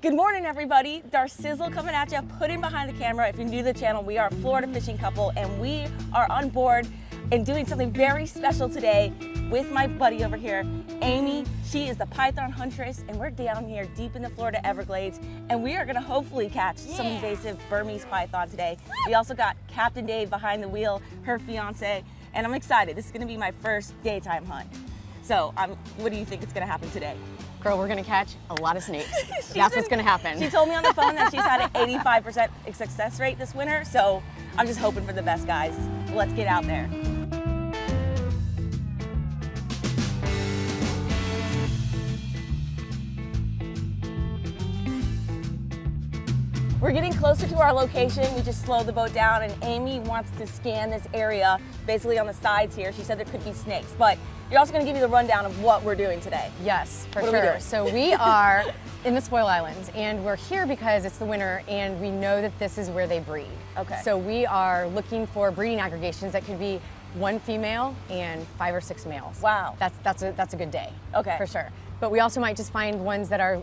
Good morning, everybody. Darcizzle coming at you, putting behind the camera. If you're new to the channel, we are a Florida fishing couple, and we are on board and doing something very special today with my buddy over here, Amy. She is the Python huntress, and we're down here deep in the Florida Everglades, and we are gonna hopefully catch some invasive Burmese python today. We also got Captain Dave behind the wheel, her fiance, and I'm excited. This is gonna be my first daytime hunt. So, what do you think is gonna happen today? Girl, we're gonna catch a lot of snakes. That's what's gonna happen. She told me on the phone that she's had an 85% success rate this winter, so I'm just hoping for the best, guys. Let's get out there. We're getting closer to our location. We just slowed the boat down, and Amy wants to scan this area, basically on the sides here. She said there could be snakes, but you're also gonna give me the rundown of what we're doing today. Yes, for What are we sure. doing? So we are in the Spoil Islands, and we're here because it's the winter, and we know that this is where they breed. Okay. So we are looking for breeding aggregations that could be one female and 5 or 6 males. Wow. That's a good day. Okay. For sure. But we also might just find ones that are,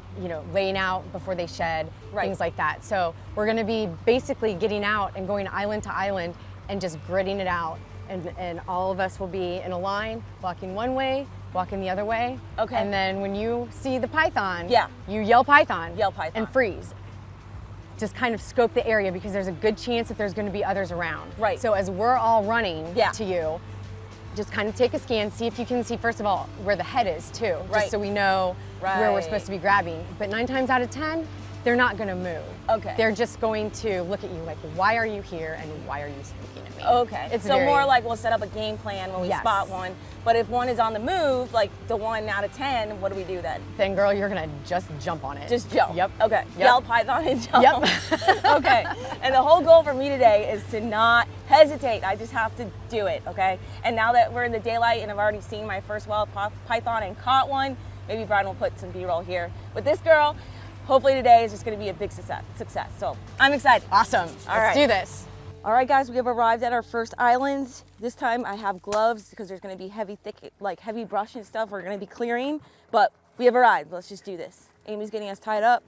laying out before they shed, things like that. So we're gonna be basically getting out and going island to island and just gridding it out. And all of us will be in a line, walking one way, walking the other way. Okay. And then when you see the python, Yeah. you yell python. Yell python. And freeze. Just kind of scope the area because there's a good chance that there's gonna be others around. Right. So as we're all running Yeah. to you, just kind of take a scan, see if you can see, first of all, where the head is too, Right. just so we know where we're Right. supposed to be grabbing. But 9 times out of 10, they're not gonna move. Okay. They're just going to look at you like, why are you here and why are you speaking to me? Okay. It's so very- more like we'll set up a game plan when we Yes. spot one. But if one is on the move, like the 1 out of 10, what do we do then? Then girl, you're gonna just jump on it. Just jump. Yep. Okay. Yep. Yell python and jump. Yep. Okay. And the whole goal for me today is to not hesitate. I just have to do it. Okay. And now that we're in the daylight and I've already seen my first wild python and caught one, maybe Brian will put some B-roll here. With this girl, hopefully today is just going to be a big success. So I'm excited. Awesome. Let's do this. All right, guys, we have arrived at our first island. This time I have gloves because there's going to be heavy brush and stuff we're going to be clearing, but we have arrived. Let's just do this. Amy's getting us tied up,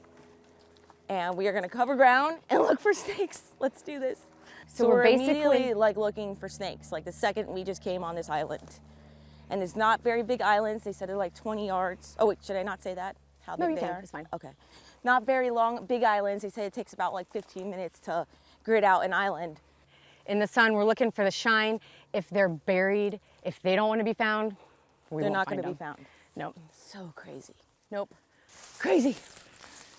and we are going to cover ground and look for snakes. Let's do this. So we're immediately looking for snakes, like the second we just came on this island. And it's not very big islands. They said they're like 20 yards. Oh wait, should I not say that? How big No, you they can. are? It's fine. Okay. Not very long, big islands. They say it takes about like 15 minutes to grid out an island. In the sun, we're looking for the shine. If they're buried, if they don't want to be found, They're not going to be them. found. Nope. So crazy. Nope. Crazy.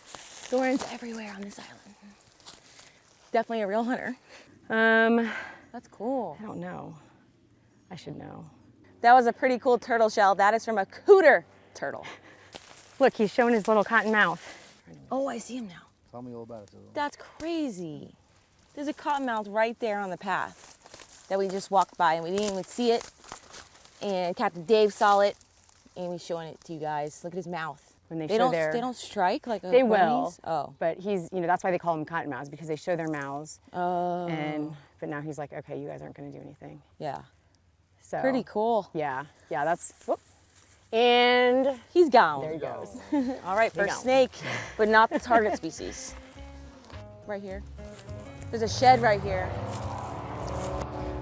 Thorns everywhere on this island. Definitely a real hunter. That's cool. I don't know. I should know. That was a pretty cool turtle shell. That is from a cooter turtle. Look, he's showing his little cotton mouth. Oh, I see him now. Tell me all about it. That's crazy. There's a cottonmouth right there on the path that we just walked by, and we didn't even see it. And Captain Dave saw it. Amy's showing it to you guys. Look at his mouth. When they don't, show their, they don't strike like a they will. Burmese? Oh. But he's, that's why they call them cottonmouths, because they show their mouths. Oh. But now he's like, okay, you guys aren't going to do anything. Yeah. So Pretty cool. Yeah. Yeah. That's. Whoop. And He's gone. there he goes. All right, There you first go. snake, but not the target species. Right here. There's a shed right here.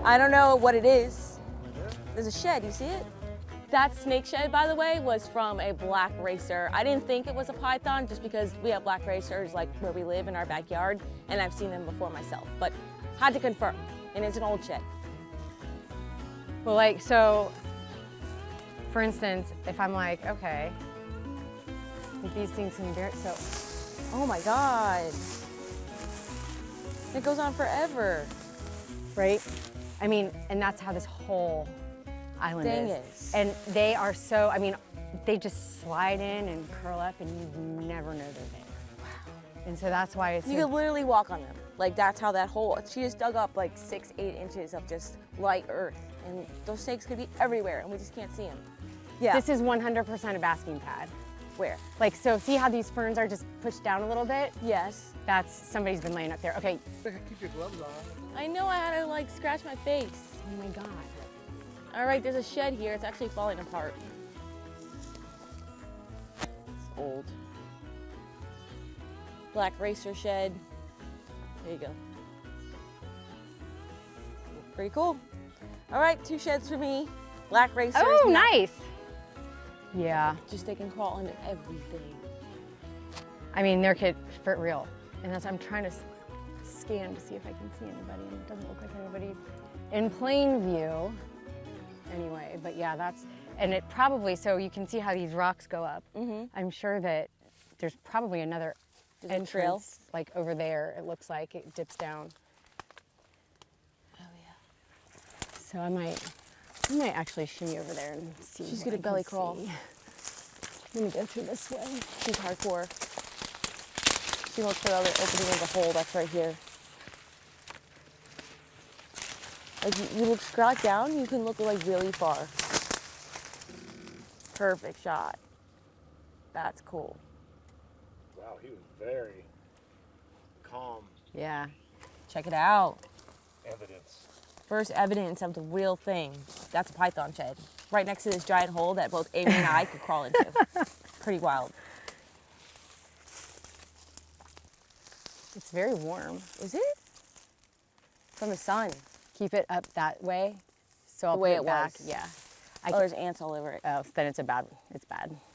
I don't know what it is. There's a shed, you see it? That snake shed, by the way, was from a black racer. I didn't think it was a python just because we have black racers like where we live in our backyard, and I've seen them before myself, but had to confirm, and it's an old shed. Well, so, for instance, if I'm like, okay, these things can be very, so. Oh my God. It goes on forever. Right? I mean, and that's how this whole island Thing is. is. And they are so, they just slide in and curl up and you never know they're there. Wow. And so that's why it's You could literally walk on them. Like that's how that hole, she just dug up like 6-8 inches of just light earth. And those snakes could be everywhere and we just can't see them. Yeah. This is 100% a basking pad. Where? Like, so see how these ferns are just pushed down a little bit? Yes. That's, somebody's been laying up there. Okay. Keep your gloves on. I know I had to like scratch my face. Oh my God. All right, there's a shed here. It's actually falling apart. It's old. Black racer shed. There you go. Pretty cool. All right, 2 sheds for me. Black racers. Oh, nice. Yeah. Just they can crawl into everything. I mean, they're for real. And that's, I'm trying to scan to see if I can see anybody, and it doesn't look like anybody's in plain view. Anyway, but yeah, that's, and it probably, so you can see how these rocks go up. I'm sure that there's probably another entrance, trail? like over there, it looks like it dips down. Oh yeah. So I might actually shimmy over there and see. She's what gonna I can belly crawl. see. Let me go through this way. She's hardcore. She looks for the other opening of the hole that's right here. Like you look scrot down, you can look like really far. Perfect shot. That's cool. Wow, he was very calm. Yeah. Check it out. Evidence. First evidence of the real thing. That's a python shed. Right next to this giant hole that both Amy and I could crawl into. Pretty wild. It's very warm. Is it? From the sun. Keep it up that way. So I'll The way put it back. was. Yeah. Oh, there's ants all over it. Oh, so then it's bad.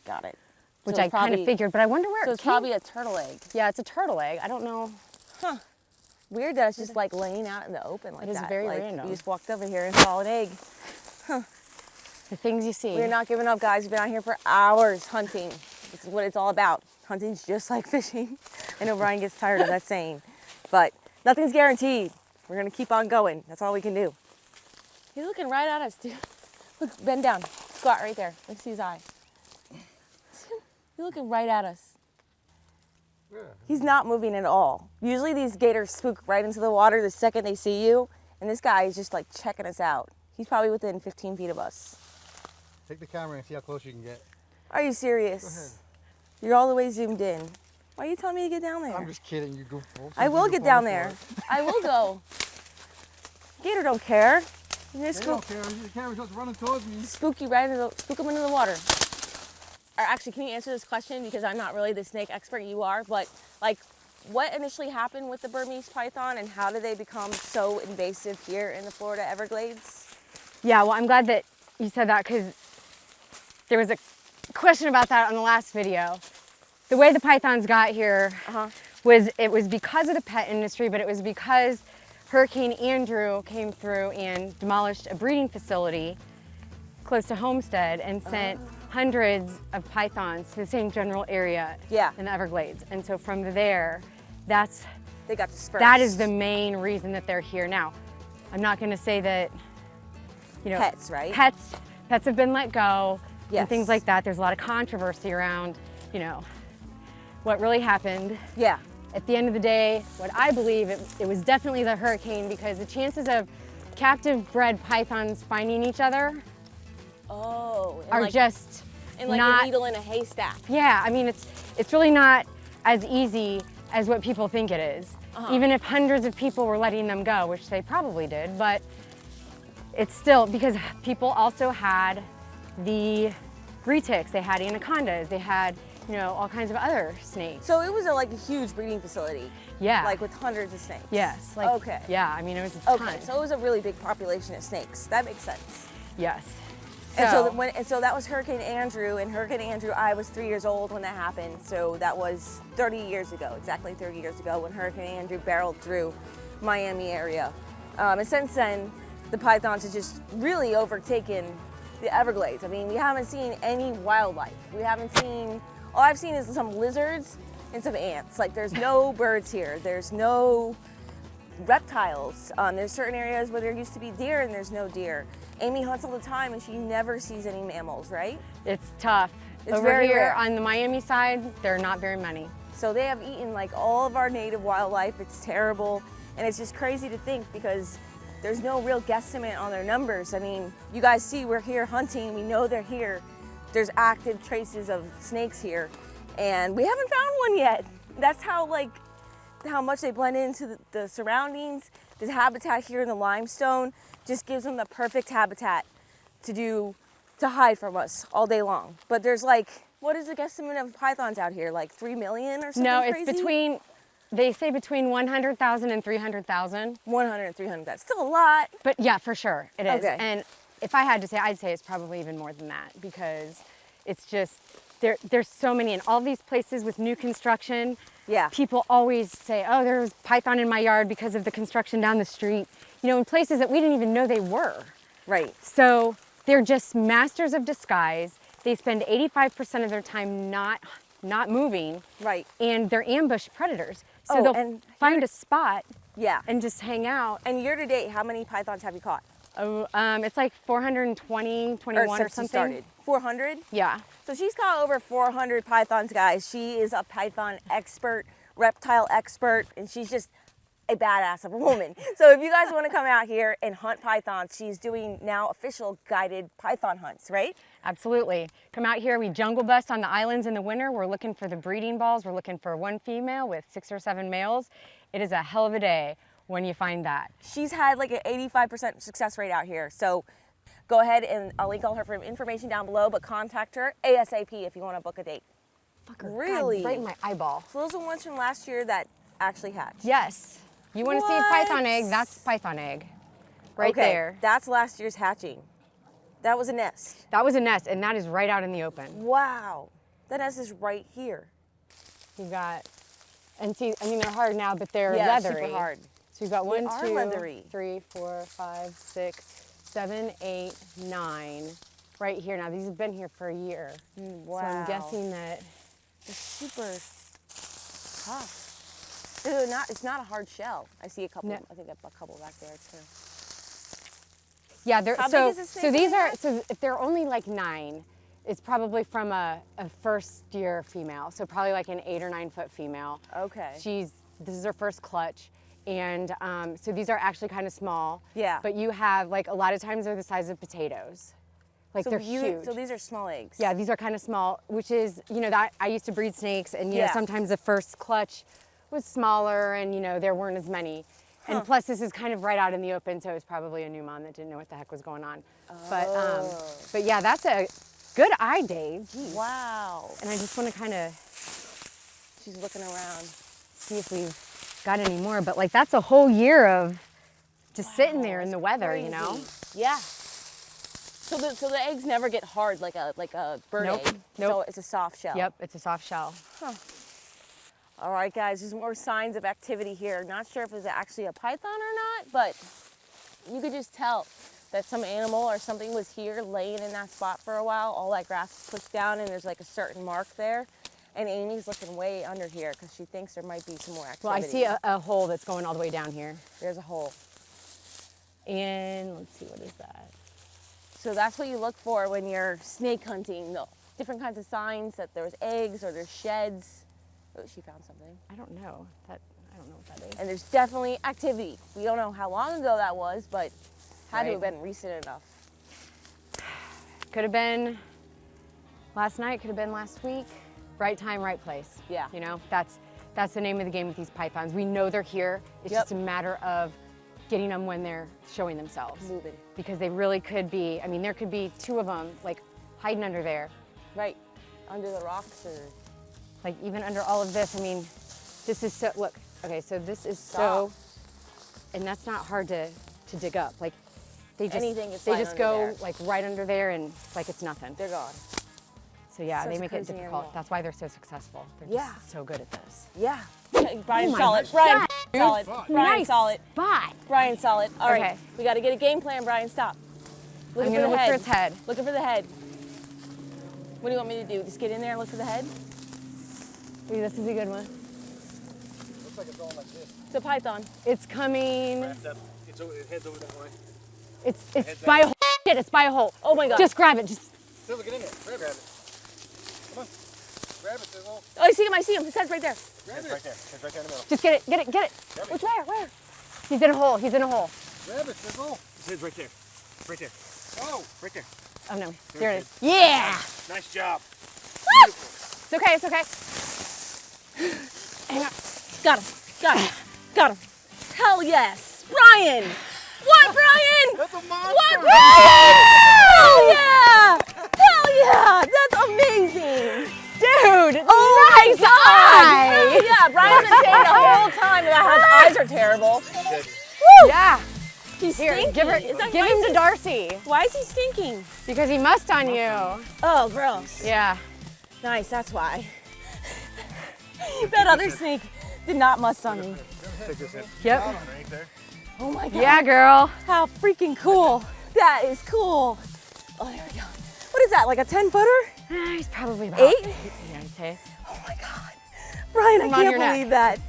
Got it. Which So I it's kind of probably- figured, but I wonder where So it it's came. probably a turtle egg. Yeah, it's a turtle egg. I don't know. Huh. Weird that it's just like laying out in the open like It is that. very like, random. You just walked over here and saw an egg. The things you see. We're not giving up, guys. We've been out here for hours hunting. This is what it's all about. Hunting's just like fishing. I know Brian gets tired of that saying, but nothing's guaranteed. We're gonna keep on going. That's all we can do. He's looking right at us, dude. Look, bend down. Squat right there. Let's see his eye. He's looking right at us. Yeah. He's not moving at all. Usually these gators spook right into the water the second they see you, and this guy is just like checking us out. He's probably within 15 feet of us. Take the camera and see how close you can get. Are you serious? You're all the way zoomed in. Why are you telling me to get down there? I'm just kidding, you goofball. I will get down there. I will go. Gator don't care. You just They don't care. The camera's just running towards me. spook you right into spook them into the water. Or actually, can you answer this question? Because I'm not really the snake expert, you are, but like, what initially happened with the Burmese python and how did they become so invasive here in the Florida Everglades? Yeah, well, I'm glad that you said that because there was a question about that on the last video. The way the pythons got here was because of the pet industry, but it was because Hurricane Andrew came through and demolished a breeding facility close to Homestead and sent hundreds of pythons to the same general area in the Everglades. And so from there, They got dispersed. that is the main reason that they're here now. I'm not going to say that, you know, Pets, right? Pets have been let go and Yes. things like that. There's a lot of controversy around, you know, what really happened. Yeah. At the end of the day, what I believe, it was definitely the hurricane because the chances of captive bred pythons finding each other Oh. are like, just and like not, a needle in a haystack. yeah, I mean, it's really not as easy as what people think it is. Even if hundreds of people were letting them go, which they probably did, but it's still, because people also had the retics, they had anacondas, they had, you know, all kinds of other snakes. So it was like a huge breeding facility. Yeah. Like with hundreds of snakes. Yes. Like, okay. Yeah, I mean, it was a ton. Okay, so it was a really big population of snakes. That makes sense. Yes. And so that was Hurricane Andrew, and Hurricane Andrew, I was 3 years old when that happened. So that was 30 years ago, exactly 30 years ago, when Hurricane Andrew barreled through Miami area. And since then, the pythons have just really overtaken the Everglades. I mean, we haven't seen any wildlife. We haven't seen, all I've seen is some lizards and some ants. Like there's no birds here. There's no reptiles. There's certain areas where there used to be deer and there's no deer. Amy hunts all the time and she never sees any mammals, right? It's tough. It's Over very here rare. on the Miami side, there are not very many. So they have eaten like all of our native wildlife. It's terrible. And it's just crazy to think because there's no real guesstimate on their numbers. I mean, you guys see we're here hunting. We know they're here. There's active traces of snakes here. And we haven't found one yet. That's how much they blend into the surroundings. The habitat here in the limestone just gives them the perfect habitat to hide from us all day long. But there's like, what is the guesstimate of pythons out here? Like 3 million or something No, it's crazy? between, They say between 100,000 and 300,000. 100 and 300, that's still a lot. But yeah, for sure, it is. Okay. And if I had to say, I'd say it's probably even more than that because it's just, there's so many in all these places with new construction. Yeah. People always say, oh, there's python in my yard because of the construction down the street. You know, in places that we didn't even know they were. Right. So they're just masters of disguise. They spend 85% of their time not moving. Right. And they're ambush predators. So Oh, they'll and find a spot Yeah. and just hang out. And year to date, how many pythons have you caught? Oh, it's like 420, 21 or since you something. started? 400? Yeah. So she's caught over 400 pythons, guys. She is a python expert, reptile expert, and she's just a badass of a woman. So if you guys want to come out here and hunt pythons, she's doing now official guided python hunts, right? Absolutely. Come out here, we jungle bust on the islands in the winter. We're looking for the breeding balls. We're looking for one female with 6 or 7 males. It is a hell of a day when you find that. She's had like an 85% success rate out here. So go ahead and I'll link all her information down below, but contact her ASAP if you want to book a date. Fucker, Really? God, right in my eyeball. So those are ones from last year that actually hatched. Yes. You want to see a What? python egg? That's python egg. Right Okay, there. that's last year's hatching. That was a nest. That was a nest, and that is right out in the open. Wow. That nest is right here. You got, and see, I mean, they're hard now, but they're Yeah, leathery. super hard. So you've got They 1, are 2, leathery. 3, 4, 5, 6, 7, 8, 9. Right here. Now, these have been here for a year. Wow. So I'm guessing that, They're super tough. It's not a hard shell. I see a couple. No. I think a couple back there too. yeah, they're, How so, big is this so snake these that you are, got? so if they're only like 9, it's probably from a first year female. So probably like an 8 or 9 foot female. Okay. This is her first clutch. And so these are actually kind of small. Yeah. But you have, like, a lot of times they're the size of potatoes. Like, So they're huge. So these are small eggs. Yeah, these are kind of small, which is, you know, that I used to breed snakes, and, you know, Yeah. sometimes the first clutch was smaller, and, you know, there weren't as many. And plus, this is kind of right out in the open, so it was probably a new mom that didn't know what the heck was going on. But yeah, that's a good eye, Dave. Jeez. Wow. And I just want to kind of She's looking around. see if we've got any more, but like that's a whole year of just sitting there in the that's weather, you know? crazy. Yeah. So the eggs never get hard like a bird Nope. egg. Nope. So it's a soft shell. Yep, it's a soft shell. All right, guys, there's more signs of activity here. Not sure if it's actually a python or not, but you could just tell that some animal or something was here laying in that spot for a while. All that grass is pushed down and there's like a certain mark there. And Amy's looking way under here because she thinks there might be some more activity. Well, I see a hole that's going all the way down here. There's a hole. And let's see, what is that? So that's what you look for when you're snake hunting. The different kinds of signs that there's eggs or there's sheds. Oh, she found something. I don't know. I don't know what that is. And there's definitely activity. We don't know how long ago that was, but had to Right. have been recent enough. Could have been last night, could have been last week. Right time, right place. Yeah. You know, that's the name of the game with these pythons. We know they're here. It's Yep. just a matter of getting them when they're showing themselves. Moving. Because they really could be, I mean, there could be 2 of them like hiding under there. Right. Under the rocks or... Like even under all of this, I mean, this is so, look, okay, so this is Soft. and that's not hard to dig up. Like they just, Anything is they fine just under go there. like right under there and like it's nothing. They're gone. So yeah, Such they a make it crazy difficult. animal. That's why they're so successful. They're Yeah. just so good at this. Yeah. Brian, Oh my solid. gosh. Brian, Yeah. solid. Brian, Nice solid. spot. Brian, solid. All right. Okay. We got to get a game plan, Brian. Stop. Looking I'm gonna for the look head. for its head. Looking for the head. What do you want me to do? Just get in there and look for the head? Ooh, this is a good one. Looks like it's going like this. It's a python. It's coming. Wrapped up. It's heads over that way. It's by a hole. Shit, it's by a hole. Oh my God. Just grab it. Just Sizzle, get in there. Grab it. Come on. Grab it, Sizzle. Oh, I see him. I see him. His head's right there. Grab Heads it. right there. Heads right there in the middle. just get it. Get it. Get it. Which where? Where? He's in a hole. He's in a hole. Grab it, Sizzle. His head's right there. Right there. Oh. Right there. Oh no. There There it it is. Yeah. Nice job. It's okay. It's okay. Hang on. Got him. Got him. Got him. Hell yes. Brian. What, Brian? That's a monster. What, Brian? Hell yeah. Hell yeah. That's amazing. Dude. Oh nice eye. Yeah, Brian's been saying the whole time about how his eyes are terrible. Yeah. He's Here, stinky. give him to Darcy Why is he stinking? because he must on you. Oh, gross. Yeah. Nice, that's why. That other snake did not must on me. Take this in. Yep. Right there. Oh my God. Yeah, girl. How freaking cool. That is cool. Oh, there we go. What is that, like a 10-footer? He's probably about 8? Yeah, I'd say. Oh my God. Brian, I Put him on can't your neck. believe that.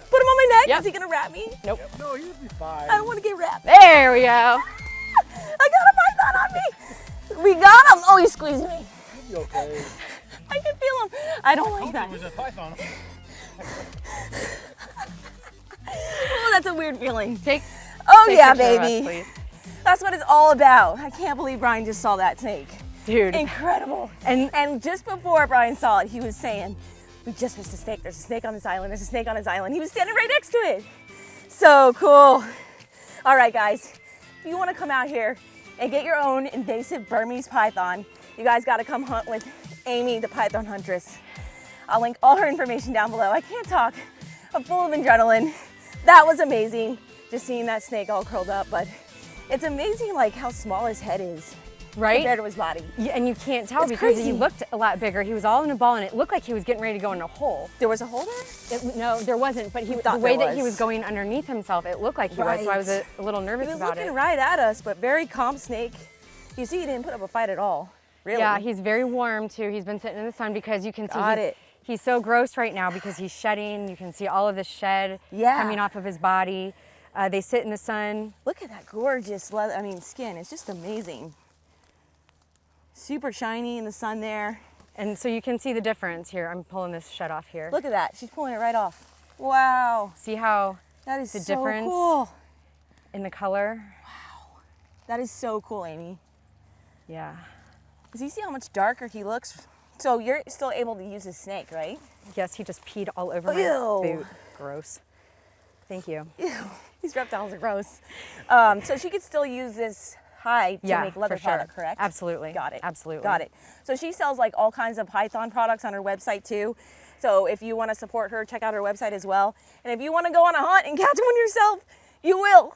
Put him on my neck? Yep. Is he gonna wrap me? Nope. No, you'll be fine. I don't wanna get wrapped. There we go. I got a python on me. We got him. Oh, he's squeezing me. You'll be okay. I can feel him. I don't like that. It was a python. Oh, that's a weird feeling. Take. Oh take yeah, a picture of us, baby. please. That's what it's all about. I can't believe Brian just saw that snake. Dude. Incredible. And just before Brian saw it, he was saying, we just missed a snake. There's a snake on this island. There's a snake on this island. He was standing right next to it. So cool. All right, guys, if you want to come out here and get your own invasive Burmese python, you guys got to come hunt with Amy, the python huntress. I'll link all her information down below. I can't talk. I'm full of adrenaline. That was amazing, just seeing that snake all curled up, but it's amazing like how small his head is Right? compared to his body. Yeah, and you can't tell It's because crazy. he looked a lot bigger. He was all in a ball, and it looked like he was getting ready to go in a hole. There was a hole there? No, there wasn't. But the thought way there that he was. was going underneath himself, it looked like he was. So I was a little nervous He was about looking it. right at us, but very calm snake. You see, he didn't put up a fight at all. Really? Yeah, he's very warm too. He's been sitting in the sun because you can see Got it. he's so gross right now because he's shedding. You can see all of the shed Yeah. coming off of his body. They sit in the sun. Look at that gorgeous leather, skin. It's just amazing. Super shiny in the sun there. And so you can see the difference here. I'm pulling this shed off here. Look at that. She's pulling it right off. Wow. See how That is the so difference cool. in the color? That is so cool, Amy. Yeah. Does he see how much darker he looks? So you're still able to use his snake, right? Yes, he just peed all over Ew. my boot. Gross. Thank you. Ew, these reptiles are gross. So she could still use this hide to Yeah, make leather for sure. product, correct? Absolutely. Got it. Absolutely. Got it. So she sells like all kinds of Python products on her website too. So if you want to support her, check out her website as well. And if you want to go on a hunt and catch one yourself, you will.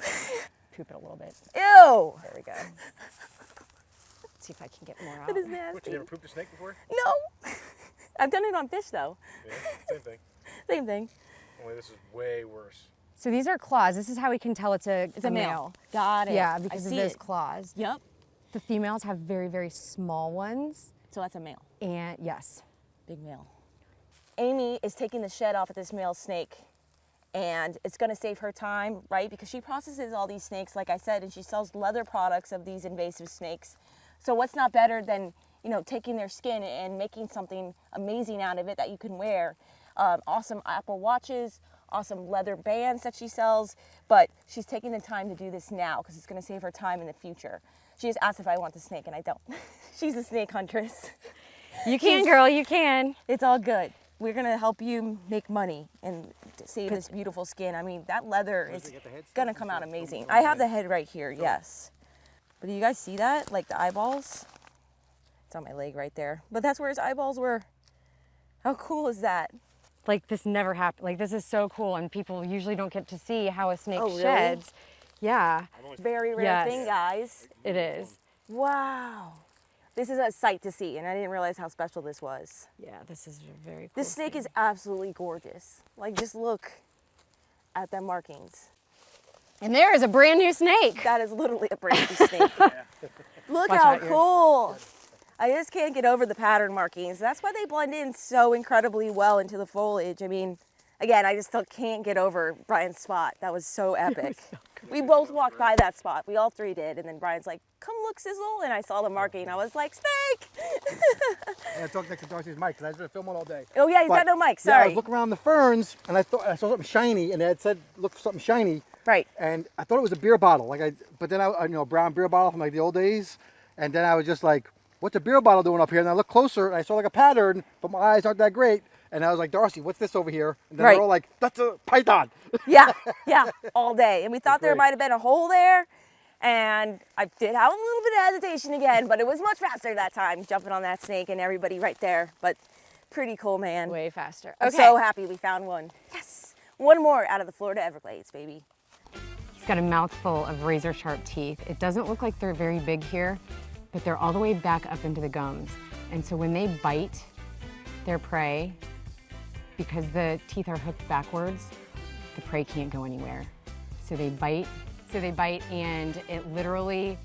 Poop it a little bit. Ew. There we go. Let's see if I can get more out. That is What, you nasty. never pooped a snake before? No. I've done it on fish though. Yeah, same thing. Same thing. Only this is way worse. So these are claws. This is how we can tell it's a male. Got it. Yeah, I because of see those it. claws. Yep. The females have very, very small ones. So that's a male. And yes. Big male. Amy is taking the shed off of this male snake, and it's going to save her time, right? Because she processes all these snakes, like I said, and she sells leather products of these invasive snakes. So what's not better than, taking their skin and making something amazing out of it that you can wear? Awesome Apple watches, awesome leather bands that she sells, but she's taking the time to do this now because it's going to save her time in the future. She just asked if I want the snake, and I don't. She's a snake huntress. You can, girl, you can. It's all good. We're gonna help you make money and save this beautiful skin. That leather is gonna come out amazing. I have the head right here, yes. But do you guys see that? Like the eyeballs? It's on my leg right there. But that's where his eyeballs were. How cool is that? Like this never happened. Like this is so cool, and people usually don't get to see how a snake Oh, really? sheds. Yeah, Very rare Yes. thing, guys. it is. Wow. This is a sight to see, and I didn't realize how special this was. Yeah, this is very cool. This snake is absolutely gorgeous. Like, just look at the markings. And there is a brand new snake. That is literally a brand new snake. Look Watch how out, yours. cool. I just can't get over the pattern markings. That's why they blend in so incredibly well into the foliage. Again, I just still can't get over Brian's spot. That was so epic. We both walked by that spot. We all three did. And then Brian's like, come look, Sizzle. And I saw the marking. I was like, snake. And I talked next to Darcy's mic because I was going to film it all day. Oh, yeah, he's got no mic. Yeah, I Sorry. was looking around the ferns and I thought I saw something shiny, and it had said, look for something shiny. Right. And I thought it was a beer bottle. But then brown beer bottle from like the old days. And then I was just like, what's a beer bottle doing up here? And I looked closer and I saw like a pattern, but my eyes aren't that great. And I was like, Darcy, what's this over here? And then Right. they're all like, that's a python. Yeah, all day. And we thought there great. might have been a hole there. And I did have a little bit of hesitation again, but it was much faster that time, jumping on that snake and everybody right there. But pretty cool, man. Way faster. I'm so happy we found one. Yes. One more out of the Florida Everglades, baby. He's got a mouthful of razor sharp teeth. It doesn't look like they're very big here, but they're all the way back up into the gums. And so when they bite their prey, because the teeth are hooked backwards, the prey can't go anywhere. So they bite, and it literally,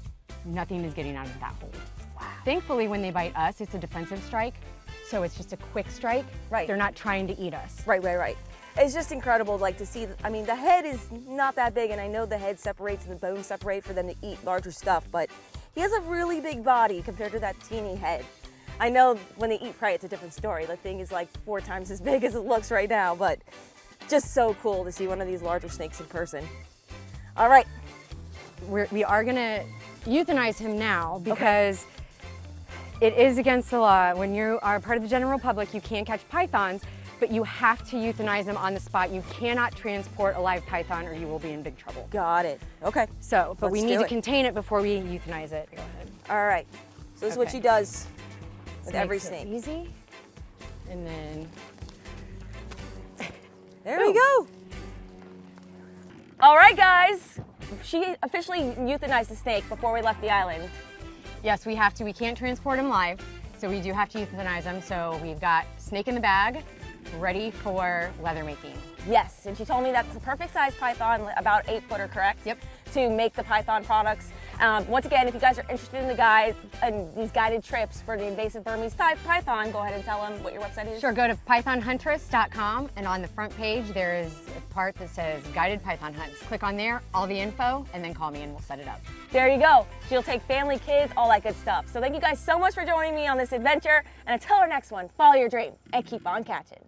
nothing is getting out of that hole. Wow. Thankfully, when they bite us, it's a defensive strike. So it's just a quick strike. Right. They're not trying to eat us. Right. It's just incredible, like, to see, I mean, the head is not that big, and I know the head separates and the bones separate for them to eat larger stuff, but he has a really big body compared to that teeny head. I know when they eat prey, it's a different story. The thing is like 4 times as big as it looks right now, but just so cool to see one of these larger snakes in person. All right. We are gonna euthanize him now because it is against the law. When you are part of the general public, you can catch pythons, but you have to euthanize them on the spot. You cannot transport a live python or you will be in big trouble. Got it. Okay. So, but we Let's need do to it. contain it before we euthanize it. Go ahead. All right. So this is what Okay. she does with This every makes it snake. Easy. And then There we go. All right, guys. She officially euthanized the snake before we left the island. yes, we have to. We can't transport him live, so we do have to euthanize him. So we've got snake in the bag, ready for leather making. Yes, and she told me that's the perfect size python, about 8-footer, correct? Yep. To make the python products. Once again, if you guys are interested in the guide and these guided trips for the invasive Burmese python, go ahead and tell them what your website is. Sure, go to PythonHuntress.com, and on the front page there is a part that says Guided Python Hunts. Click on there, all the info, and then call me and we'll set it up. There you go. She'll take family, kids, all that good stuff. So thank you guys so much for joining me on this adventure, and until our next one, follow your dream and keep on catching.